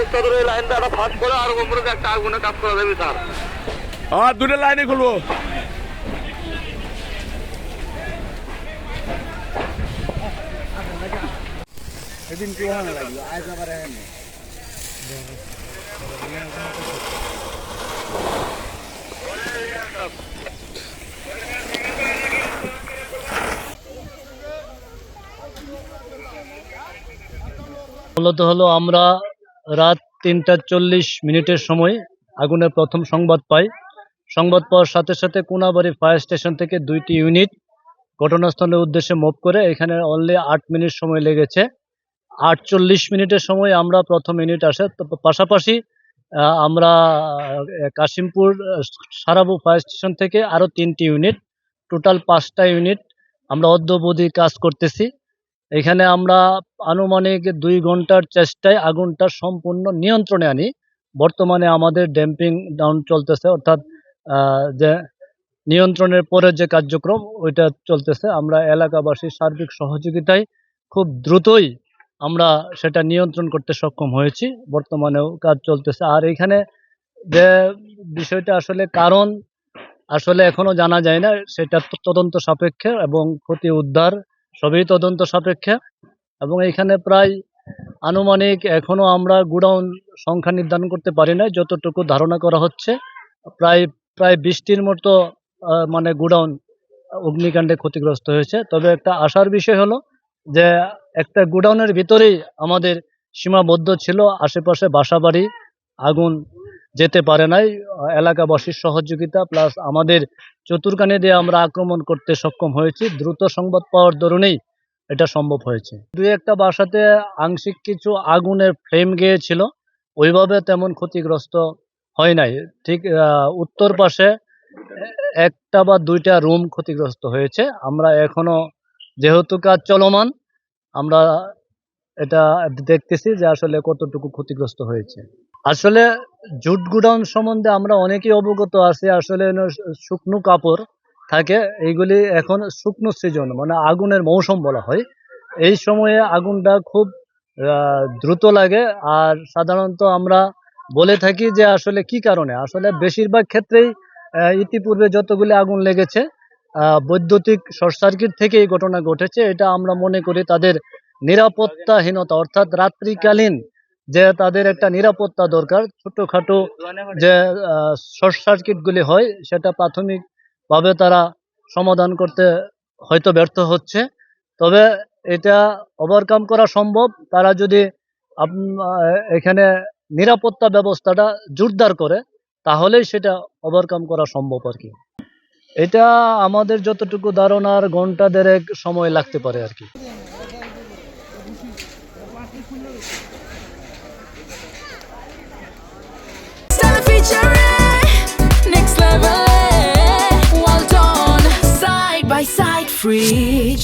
উত্তরের লাইনটা একটা ফাঁস করে আর উপরে একটা আগুনে কাজ করা যাবে স্যার। আর দুটো লাইনে খুলবো। সেদিন কি ভালো লাগলো, আজ আবার এখানে মূলত হলো আমরা রাত ৩টা ৪০ মিনিটের সময় আগুনের প্রথম সংবাদ পাই। সংবাদ পাওয়ার সাথে সাথে কোনাবাড়ি ফায়ার স্টেশন থেকে ২টি ইউনিট ঘটনাস্থলের উদ্দেশ্যে মুভ করে। এখানে অনলি ৮ মিনিট সময় লেগেছে। ৪৮ মিনিটের সময় আমরা প্রথম ইউনিট আসে। তো পাশাপাশি আমরা কাশিমপুর সারাবু ফায়ার স্টেশন থেকে আরও ৩টি ইউনিট, টোটাল ৫টা ইউনিট আমরা অদ্যাবধি কাজ করতেছি। এখানে আমরা আনুমানিক ২ ঘন্টার চেষ্টায় আগুনটা সম্পূর্ণ নিয়ন্ত্রণে আনি। বর্তমানে আমাদের ড্যাম্পিং ডাউন চলতেছে, অর্থাৎ যে নিয়ন্ত্রণের পরে যে কার্যক্রম ওইটা চলতেছে। আমরা এলাকাবাসীর সার্বিক সহযোগিতায় খুব দ্রুতই আমরা সেটা নিয়ন্ত্রণ করতে সক্ষম হয়েছি। বর্তমানেও কাজ চলতেছে। আর এখানে যে বিষয়টা আসলে কারণ আসলে এখনো জানা যায় না, সেটা তদন্ত সাপেক্ষে এবং ক্ষতি উদ্ধার সবই তদন্ত সাপেক্ষে। এবং এখানে প্রায় আনুমানিক এখনো আমরা গোডাউন সংখ্যা নির্ধারণ করতে পারি না, যতটুকু ধারণা করা হচ্ছে প্রায় ২০টির মতো মানে গোডাউন অগ্নিকাণ্ডে ক্ষতিগ্রস্ত হয়েছে। তবে একটা আশার বিষয় হলো যে একটা গোডাউনের ভিতরেই আমাদের সীমাবদ্ধ ছিল, আশেপাশে বাসাবাড়ি আগুন যেতে পারে নাই। এলাকাবাসীর সহযোগিতা প্লাস আমাদের চতুর্কানি দিয়ে আমরা আক্রমণ করতে সক্ষম হয়েছি। দ্রুত সংবাদ পাওয়ার দরুনেই এটা সম্ভব হয়েছে। ২-১টা বাসাতে আংশিক কিছু আগুনের ফ্লেম গিয়েছিল, ওইভাবে তেমন ক্ষতিগ্রস্ত হয় নাই। ঠিক উত্তর পাশে ১টা বা ২টা রুম ক্ষতিগ্রস্ত হয়েছে। আমরা এখনো যেহেতু কাজ চলমান, আমরা এটা দেখতেছি যে আসলে কতটুকু ক্ষতিগ্রস্ত হয়েছে। আসলে জুট গোডাউন সম্বন্ধে আমরা অনেকেই অবগত আছি। আসলে শুকনো কাপড় থাকে, এইগুলি এখন শুকনো সিজন মানে আগুনের মৌসুম বলা হয়। এই সময়ে আগুনটা খুব দ্রুত লাগে। আর সাধারণত আমরা বলে থাকি যে আসলে কি কারণে, আসলে বেশিরভাগ ক্ষেত্রেই ইতিপূর্বে যতগুলি আগুন লেগেছে বৈদ্যুতিক শর্ট সার্কিট থেকে এই ঘটনা ঘটেছে। এটা আমরা মনে করি তাদের নিরাপত্তাহীনতা, অর্থাৎ রাত্রিকালীন যে তাদের একটা নিরাপত্তা দরকার। ছোটখাটো যে শর্ট সার্কিটগুলি হয় সেটা প্রাথমিকভাবে তারা সমাধান করতে হয়তো ব্যর্থ হচ্ছে। তবে এটা ওভারকাম করা সম্ভব, তারা যদি এখানে নিরাপত্তা ব্যবস্থাটা জোরদার করে, তাহলেই সেটা ওভারকাম করা সম্ভব আর কি। এটা আমাদের যতটুকু ধারণার ঘন্টা ১.৫ সময় লাগতে পারে আর কি। Next level, well done, side by side, free.